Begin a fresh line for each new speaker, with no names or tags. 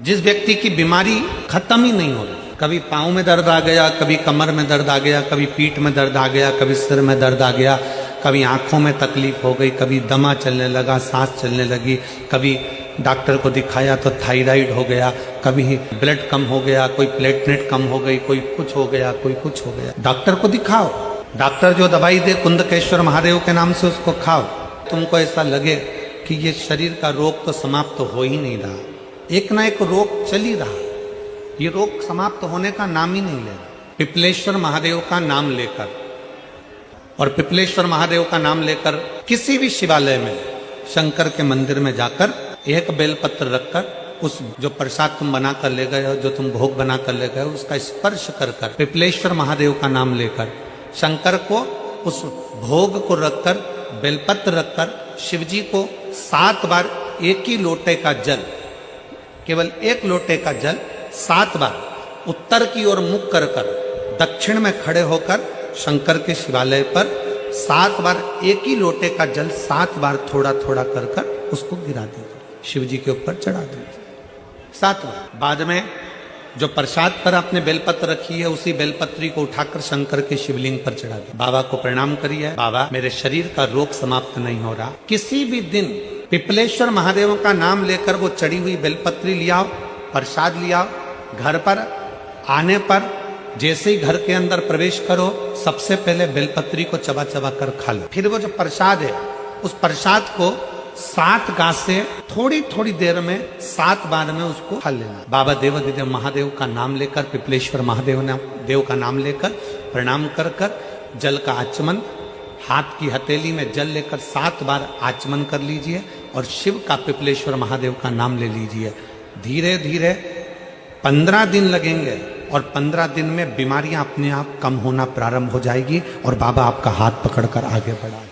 जिस व्यक्ति की बीमारी खत्म ही नहीं हो रही, कभी पाँव में दर्द आ गया, कभी कमर में दर्द आ गया, कभी पीठ में दर्द आ गया, कभी सिर में दर्द आ गया, कभी आंखों में तकलीफ हो गई, कभी दमा चलने लगा, सांस चलने लगी, कभी डॉक्टर को दिखाया तो थायराइड हो गया, कभी ब्लड कम हो गया, कोई प्लेटलेट कम हो गई, कोई कुछ हो गया, कोई कुछ हो गया। डॉक्टर को दिखाओ, डॉक्टर जो दवाई दे कुंदकेश्वर महादेव के नाम से उसको खाओ। तुमको ऐसा लगे कि ये शरीर का रोग तो समाप्त हो ही नहीं रहा, एक ना एक रोग चल ही रहा, ये रोग समाप्त होने का नाम ही नहीं ले रहा। पिपलेश्वर महादेव का नाम लेकर और पिपलेश्वर महादेव का नाम लेकर किसी भी शिवालय में, शंकर के मंदिर में जाकर एक बेलपत्र रखकर उस जो प्रसाद तुम बना कर ले गए हो, जो तुम भोग बना कर ले गए हो, उसका स्पर्श कर कर पिपलेश्वर महादेव का नाम लेकर शंकर को उस भोग को रखकर, बेलपत्र रखकर शिवजी को 7 बार एक ही लोटे का जल, केवल एक लोटे का जल 7 बार उत्तर की ओर मुख कर कर दक्षिण में खड़े होकर शंकर के शिवालय पर 7 बार एक ही लोटे का जल 7 बार थोड़ा थोड़ा कर कर उसको गिरा दीजिए, शिव जी के ऊपर चढ़ा दीजिए 7 बार। बाद में जो प्रसाद पर आपने बेलपत्र रखी है, उसी बेलपत्री को उठाकर शंकर के शिवलिंग पर चढ़ा दीजिए। बाबा को प्रणाम करिए, बाबा मेरे शरीर का रोग समाप्त नहीं हो रहा। किसी भी दिन पिपलेश्वर महादेव का नाम लेकर वो चढ़ी हुई बेलपत्री लियाओ, प्रसाद लियाओ, घर पर आने पर जैसे ही घर के अंदर प्रवेश करो, सबसे पहले बेलपत्री को चबा चबा कर खा लो। फिर वो जो प्रसाद है, उस प्रसाद को 7 गांठ से थोड़ी थोड़ी देर में 7 बार में उसको खा लेना। बाबा देवाधिदेव महादेव का नाम लेकर, पिपलेश्वर देव का नाम लेकर प्रणाम कर कर जल का आचमन, हाथ की हथेली में जल लेकर 7 बार आचमन कर लीजिए और शिव का, पिपलेश्वर महादेव का नाम ले लीजिए। धीरे धीरे 15 दिन लगेंगे और 15 दिन में बीमारियां अपने आप कम होना प्रारंभ हो जाएगी और बाबा आपका हाथ पकड़कर आगे बढ़ाएंगे।